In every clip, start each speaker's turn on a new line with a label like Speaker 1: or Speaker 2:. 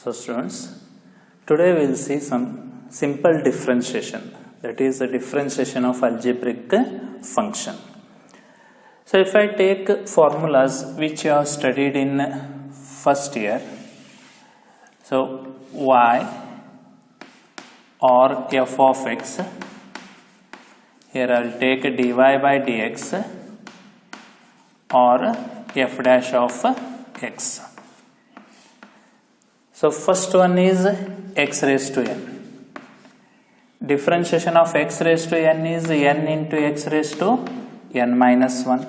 Speaker 1: So students, today we will see some simple differentiation, that is the differentiation of algebraic function. So if I take formulas which you have studied in first year, so y or f of x, here I will take dy by dx or f dash of x. So first one is x raised to n. Differentiation of x raised to n is n into x raised to n minus 1.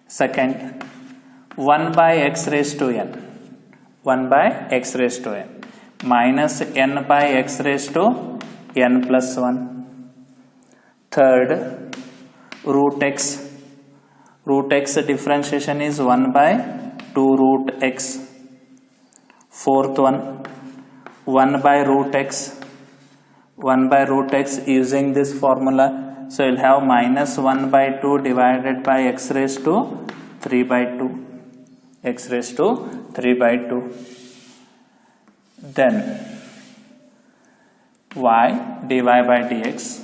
Speaker 1: Second, 1 by x raised to n. 1 by x raised to n minus n by x raised to n plus 1. Third, root x. Root x differentiation is 1 by 2 root x. Fourth one, 1 by root x. 1 by root x using this formula. So you'll have minus 1 by 2 divided by x raised to 3 by 2. X raised to 3 by 2. Then y dy by dx.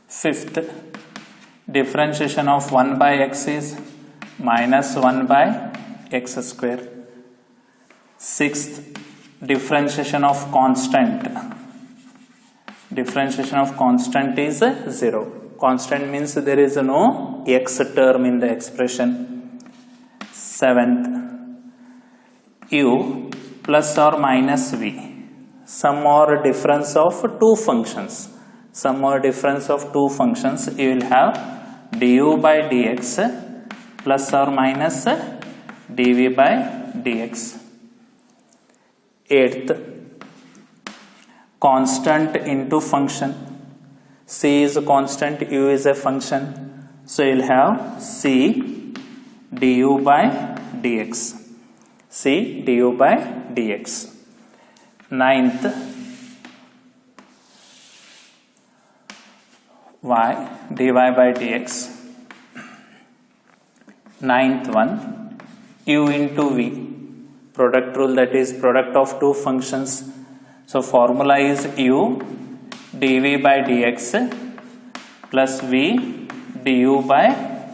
Speaker 1: Fifth, differentiation of 1 by x is minus 1 by x square. Sixth, differentiation of constant. Differentiation of constant is 0. Constant means there is no x term in the expression. Seventh, u plus or minus v. Sum or difference of two functions. Sum or difference of two functions, you will have du by dx plus or minus dv by dx. Eighth, constant into function. C is a constant, u is a function. So you will have c du by dx. C du by dx. Ninth, y dy by dx. Ninth one, u into v. Product rule, that is product of two functions. So formula is u dv by dx plus v du by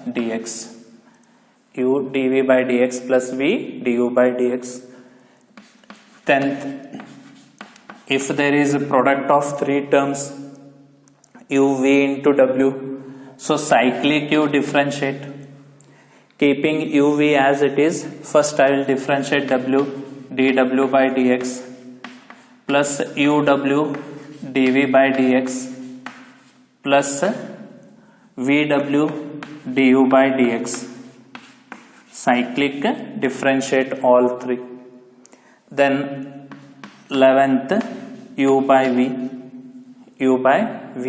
Speaker 1: dx. U dv by dx plus v du by dx. Tenth, if there is a product of three terms, u v into w, so cyclic u differentiate. Keeping uv as it is, first I will differentiate w dw by dx plus uw dv by dx plus vw du by dx. Cyclic differentiate all three. Then 11th, u by v. U by v.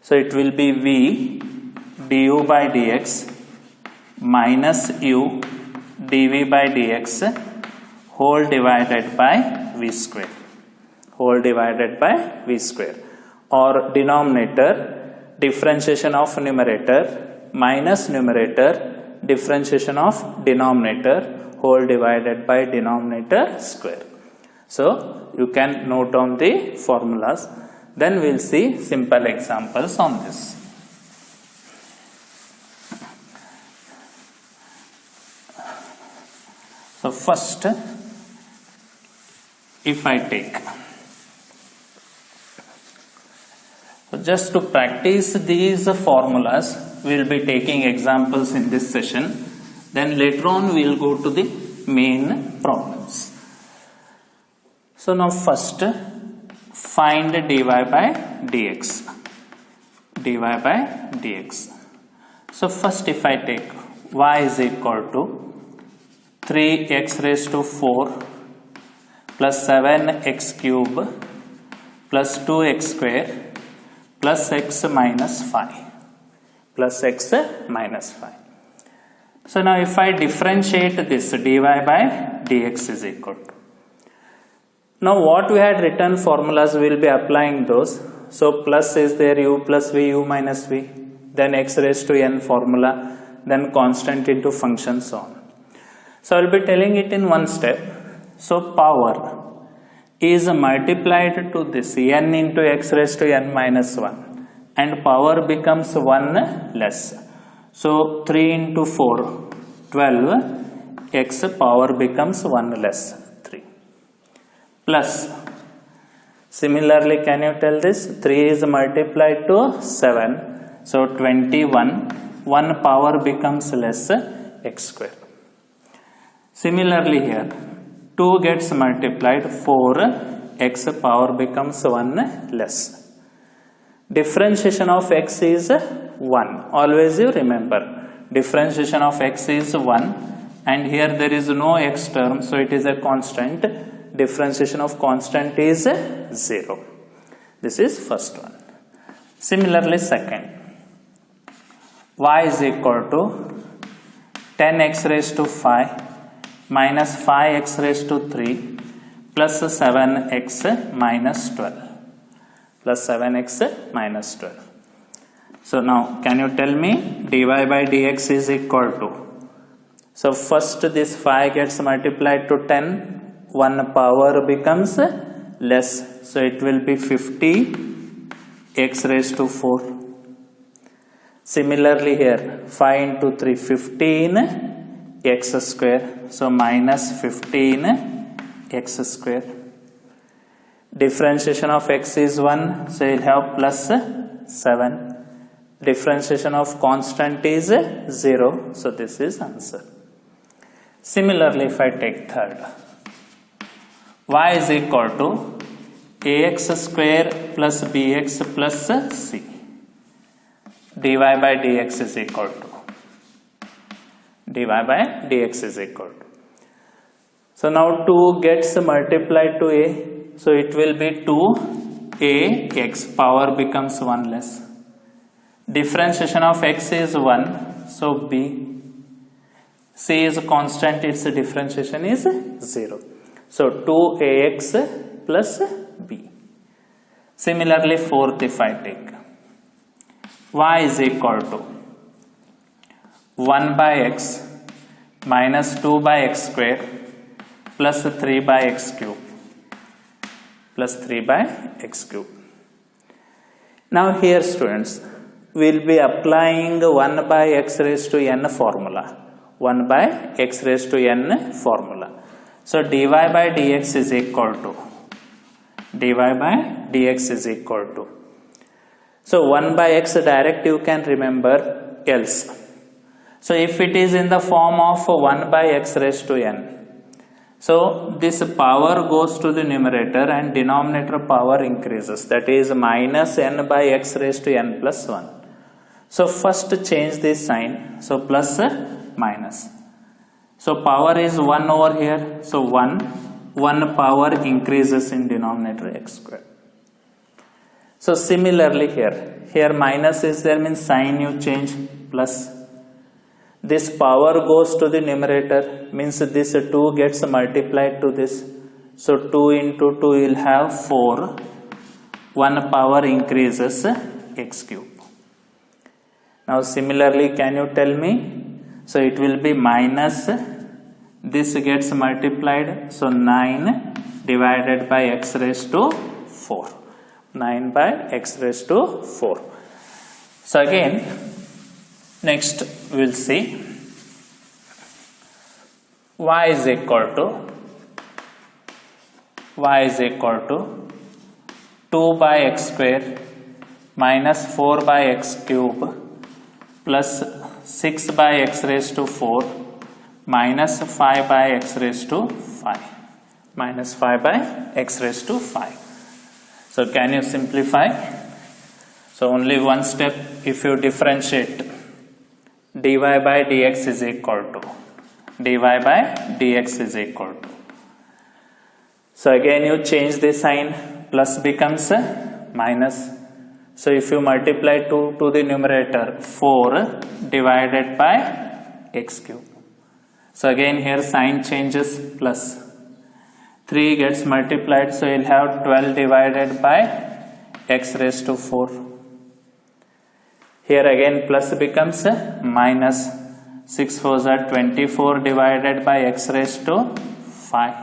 Speaker 1: So it will be v du by dx minus u dv by dx whole divided by v square. Whole divided by v square. Or denominator, differentiation of numerator minus numerator, differentiation of denominator whole divided by denominator square. So you can note down the formulas. Then we will see simple examples on this. So first, if I take, so just to practice these formulas, we will be taking examples in this session. Then later on we will go to the main problems. So now first, find dy by dx. Dy by dx. So first if I take y is equal to 3x raised to 4 plus 7x cube plus 2x square plus x minus 5 plus x minus 5. So now if I differentiate this, dy by dx is equal to. Now what we had written formulas, we will be applying those. So plus is there, u plus v, u minus v, then x raised to n formula, then constant into function, so on. So I will be telling it in one step. So power is multiplied to this n into x raised to n minus 1 and power becomes 1 less. So 3 into 4, 12, x power becomes 1 less 3 plus. Similarly, can you tell this? 3 is multiplied to 7. So 21, 1 power becomes less x square. Similarly here, 2 gets multiplied, 4 x power becomes 1 less. Differentiation of x is 1. Always you remember, differentiation of x is 1 and here there is no x term, so it is a constant. Differentiation of constant is 0. This is first one. Similarly, second, y is equal to 10x raised to 5 minus 5x raised to 3 plus 7x minus 12 plus 7x minus 12. So now can you tell me dy by dx is equal to, so first this 5 gets multiplied to 10, 1 power becomes less, so it will be 50 x raised to 4. Similarly here 5 into 3, 15 x square, so minus 15 x square. Differentiation of x is 1, so you will have plus 7. Differentiation of constant is 0, so this is answer. Similarly, if I take third, y is equal to ax square plus bx plus c. dy by dx is equal to, dy by dx is equal to. So now 2 gets multiplied to a, so it will be 2ax, power becomes 1 less. Differentiation of x is 1, so b. C is a constant, its differentiation is 0. So 2ax plus b. Similarly, fourth, if I take y is equal to 1 by x minus 2 by x square plus 3 by x cube plus 3 by x cube. Now here students, we will be applying 1 by x raised to n formula. 1 by x raised to n formula. So dy by dx is equal to, dy by dx is equal to. So 1 by x direct you can remember, else. So if it is in the form of 1 by x raised to n, so this power goes to the numerator and denominator power increases, that is minus n by x raised to n plus 1. So first change this sign, so plus minus. So power is 1 over here, so 1 power increases in denominator x square. So similarly here minus is there, means sign you change, plus. This power goes to the numerator, means this 2 gets multiplied to this. So 2 into 2 will have 4. 1 power increases x cube. Now similarly, can you tell me? So it will be minus, this gets multiplied, so 9 divided by x raised to 4. 9 by x raised to 4. So again, next we will see y is equal to 2 by x square minus 4 by x cube plus 6 by x raised to 4 minus 5 by x raised to 5. Minus 5 by x raised to 5. So can you simplify? So only one step, if you differentiate, dy by dx is equal to, dy by dx is equal to. So again you change the sign, plus becomes minus. So if you multiply 2 to the numerator, 4 divided by x cube. So again here sign changes, plus 3 gets multiplied, so you'll have 12 divided by x raised to 4. Here again plus becomes minus, 6 4s are 24 divided by x raised to 5.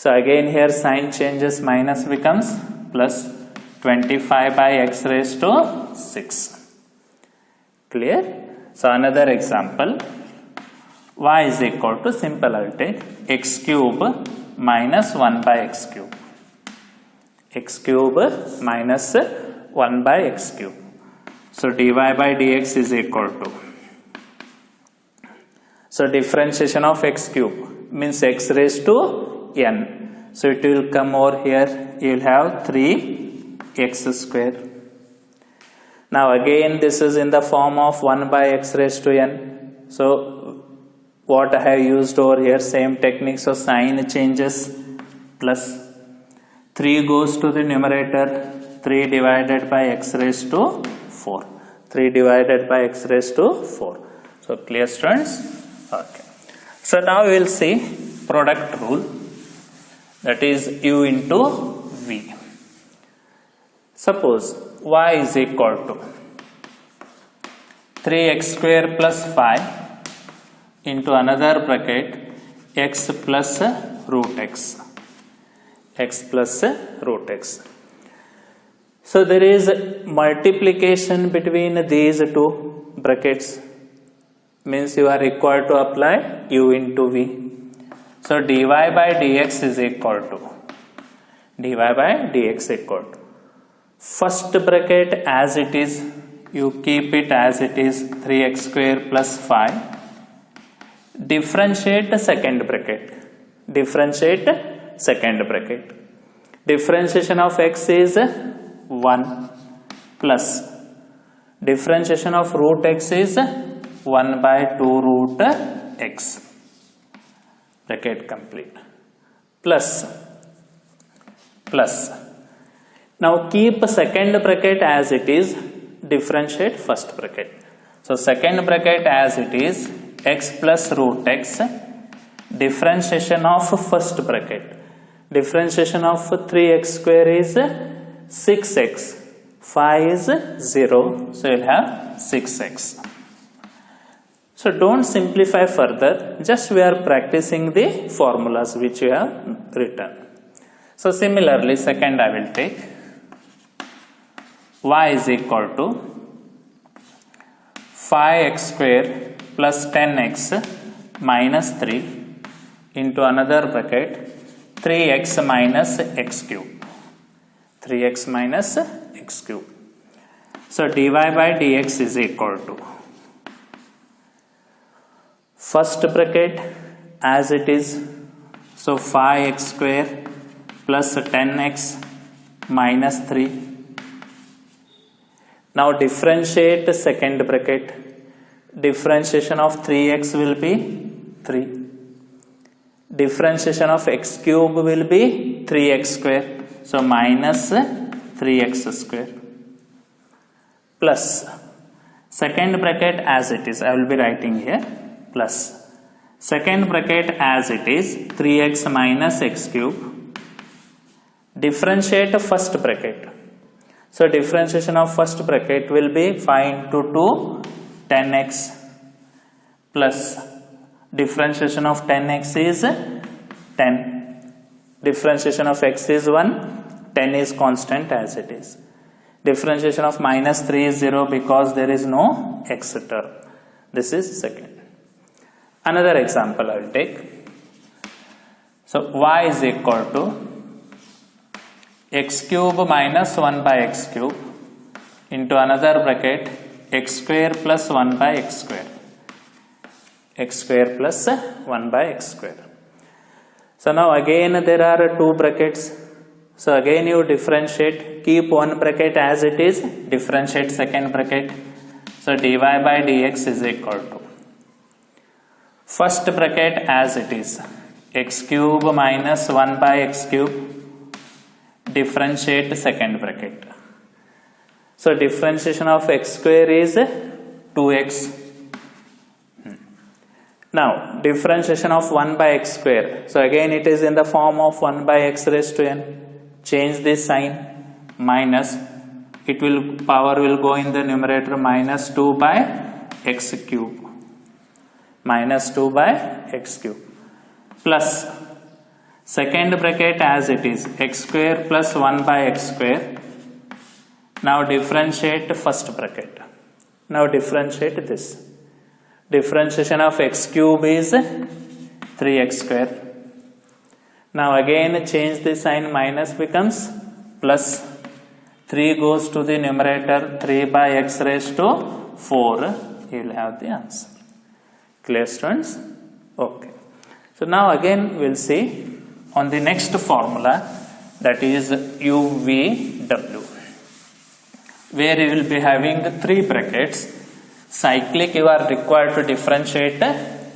Speaker 1: So again here sign changes, minus becomes plus 25 by x raised to 6. Clear? So another example, y is equal to, simple I'll take x cube minus 1 by x cube. X cube minus 1 by x cube. So dy by dx is equal to, so differentiation of x cube means x raised to n. So it will come over here, you will have 3x square. Now again this is in the form of 1 by x raised to n. So what I have used over here, same technique, so sign changes, plus 3 goes to the numerator, 3 divided by x raised to 4. 3 divided by x raised to 4. So clear, students? Okay. So now we will see product rule, that is u into v. Suppose y is equal to 3x square plus 5 into another bracket x plus root x. X plus root x. So there is multiplication between these two brackets, means you are required to apply u into v. So dy by dx is equal to, dy by dx equal to, first bracket as it is, you keep it as it is, 3x square plus 5. Differentiate the second bracket. Differentiate second bracket. Differentiation of x is 1 plus differentiation of root x is 1 by 2 root x. Bracket complete. Plus. Now keep second bracket as it is, differentiate first bracket. So second bracket as it is, x plus root x, differentiation of first bracket. Differentiation of 3x square is 6x. 5 is 0, so you'll have 6x. So don't simplify further, just we are practicing the formulas which you have written. So similarly, second I will take y is equal to 5x square plus 10x minus 3 into another bracket 3x minus x cube. 3x minus x cube. So dy by dx is equal to, first bracket as it is, so 5x square plus 10x minus 3. Now differentiate second bracket. Differentiation of 3x will be 3. Differentiation of x cube will be 3x square. So minus 3x square. Plus second bracket as it is, I will be writing here, plus second bracket as it is, 3x minus x cube. Differentiate first bracket. So differentiation of first bracket will be 5 into 2, 10x, plus differentiation of 10x is 10. Differentiation of x is 1, 10 is constant as it is. Differentiation of minus 3 is 0 because there is no x term. This is second. Another example I will take. So y is equal to x cube minus 1 by x cube into another bracket x square plus 1 by x square. X square plus 1 by x square. So now again there are two brackets. So again you differentiate, keep one bracket as it is, differentiate second bracket. So dy by dx is equal to, first bracket as it is, x cube minus 1 by x cube, differentiate second bracket. So differentiation of x square is 2x. Now differentiation of 1 by x square. So again it is in the form of 1 by x raised to n. Change this sign, minus, it will, power will go in the numerator, minus 2 by x cube. minus 2 by x cube plus second bracket as it is x square plus 1 by x square. Now differentiate first bracket. Now differentiate this. Differentiation of x cube is 3x square. Now again change the sign, minus becomes plus. 3 goes to the numerator, 3 by x raised to 4. You will have the answer. Clear, students? Okay. So now again we will see on the next formula, that is UVW, where you will be having 3 brackets. Cyclic, you are required to differentiate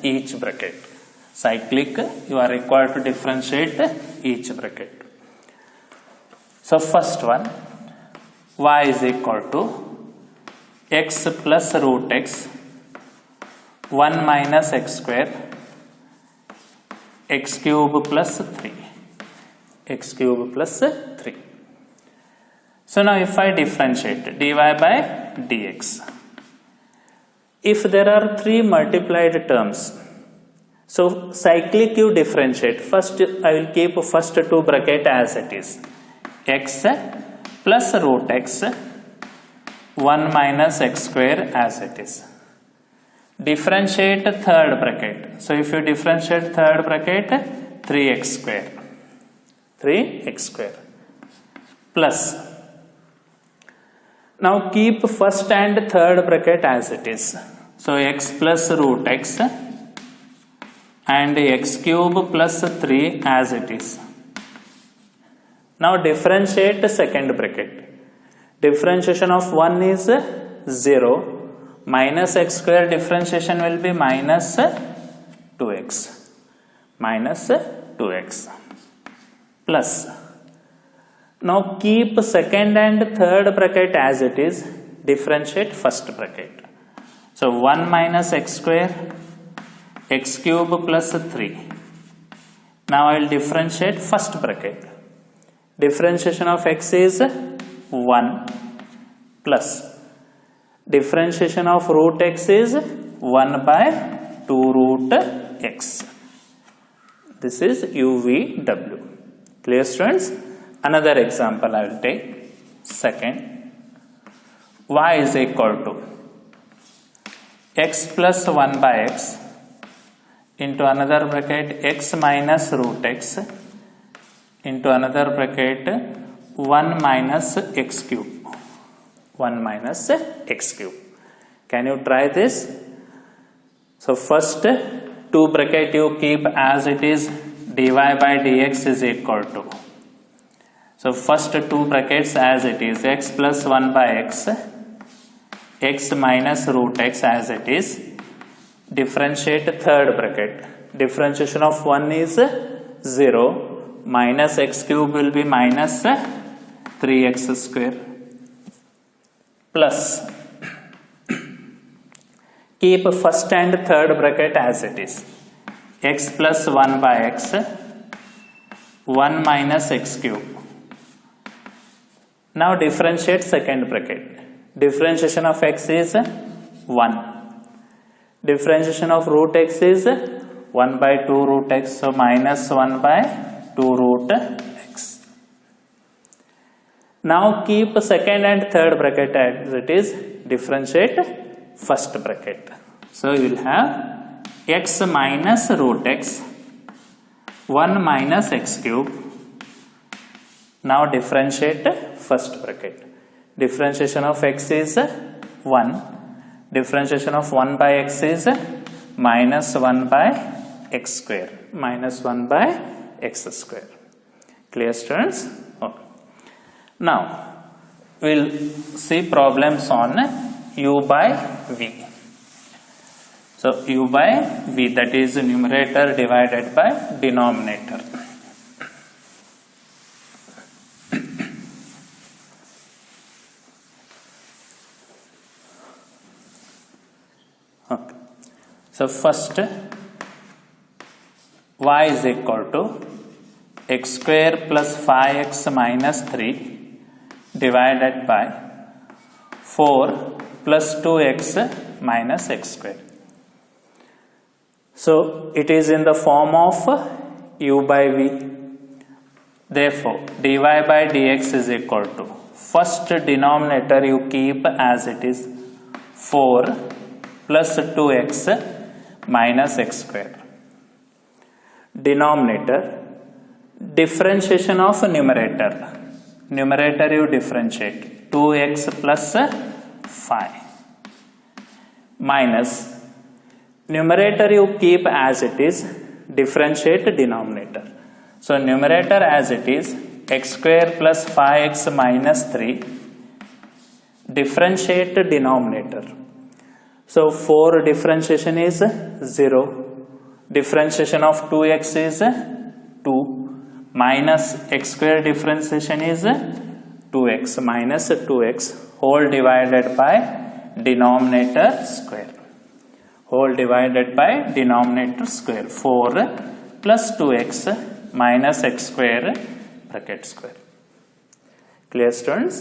Speaker 1: each bracket. Cyclic, you are required to differentiate each bracket. So first one, y is equal to x plus root x 1 minus x square x cube plus 3. X cube plus 3. So now if I differentiate dy by dx, if there are 3 multiplied terms, so cyclic you differentiate. First I will keep first 2 bracket as it is. X plus root x 1 minus x square as it is. Differentiate third bracket. So if you differentiate third bracket, 3x square. 3x square plus. Now keep first and third bracket as it is. So x plus root x and x cube plus 3 as it is. Now differentiate second bracket. Differentiation of 1 is 0. Minus x square differentiation will be minus 2x. Minus 2x. Plus. Now keep second and third bracket as it is. Differentiate first bracket. So 1 minus x square x cube plus 3. Now I will differentiate first bracket. Differentiation of x is 1 plus differentiation of root x is 1 by 2 root x. This is UVW. Clear, students? Another example I will take. Second, y is equal to x plus 1 by x into another bracket x minus root x into another bracket 1 minus x cube. 1 minus x cube. Can you try this? So first 2 bracket you keep as it is, dy by dx is equal to. So first 2 brackets as it is, x plus 1 by x, x minus root x as it is. Differentiate third bracket. Differentiation of 1 is 0. Minus x cube will be minus 3x square. Plus keep first and third bracket as it is. X plus 1 by x 1 minus x cube. Now differentiate second bracket. Differentiation of x is 1. Differentiation of root x is 1 by 2 root x. So minus 1 by 2 root x. Now keep second and third bracket as it is. Differentiate first bracket. So you will have x minus root x 1 minus x cube. Now differentiate first bracket. Differentiation of x is 1. Differentiation of 1 by x is minus 1 by x square. Minus 1 by x square. Clear, students? Okay. Now we will see problems on u by v. So u by v, that is numerator divided by denominator. Okay. So first y is equal to x square plus 5x minus 3 divided by 4 plus 2x minus x square. So it is in the form of u by v. Therefore dy by dx is equal to, first denominator you keep as it is, 4 plus 2x minus x square. Denominator, differentiation of numerator. Numerator you differentiate, 2x plus 5 minus numerator you keep as it is, differentiate denominator. So numerator as it is, x square plus 5x minus 3, differentiate denominator. So 4 differentiation is 0, differentiation of 2x is 2, minus x square differentiation is 2x minus 2x, whole divided by denominator square. Whole divided by denominator square. 4 plus 2x minus x square bracket square. Clear, students?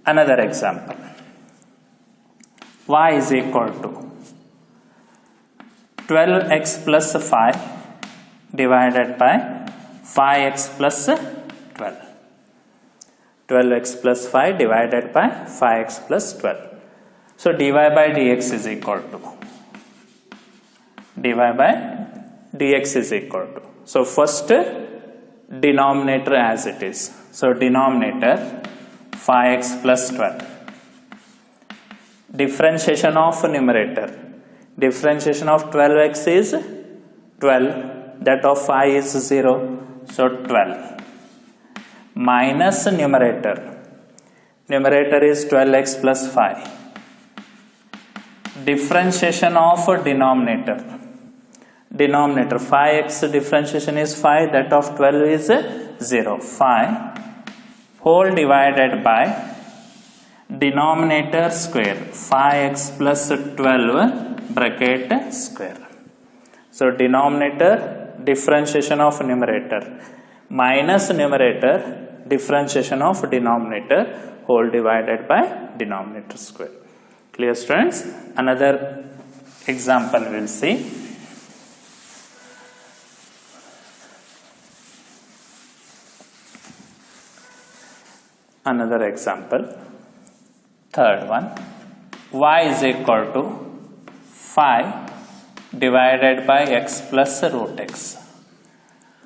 Speaker 1: Another example. Y is equal to 12x plus 5 divided by 5x plus 12. 12x plus 5 divided by 5x plus 12. So dy by dx is equal to, dy by dx is equal to, so first denominator as it is, so denominator 5x plus 12, differentiation of numerator, differentiation of 12x is 12, that of 5 is 0, so 12, minus numerator, numerator is 12x plus 5, differentiation of denominator, denominator 5x differentiation is 5, that of 12 is 0, 5 whole divided by denominator square, 5x plus 12 bracket square. So denominator differentiation of numerator minus numerator differentiation of denominator whole divided by denominator square. Clear, students? Another example we'll see. Another example, third one, y is equal to 5 divided by x plus root x.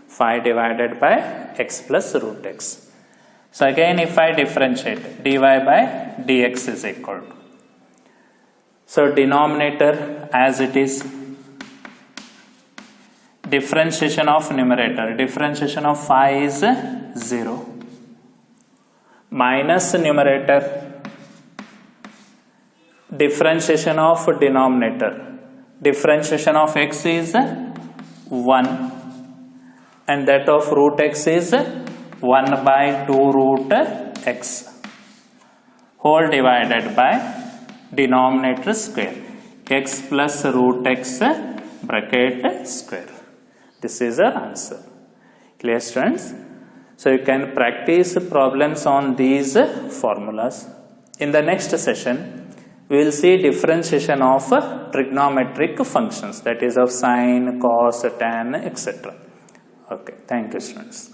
Speaker 1: 5 divided by x plus root x. So again if I differentiate, dy by dx is equal to, so denominator as it is, differentiation of numerator, differentiation of 5 is 0, minus numerator, differentiation of denominator, differentiation of x is 1 and that of root x is 1 by 2 root x, whole divided by denominator square, x plus root x bracket square. This is our answer. Clear, students? So you can practice problems on these formulas. In the next session, we will see differentiation of trigonometric functions, that is of sine, cos, tan, etc. Okay, thank you, students.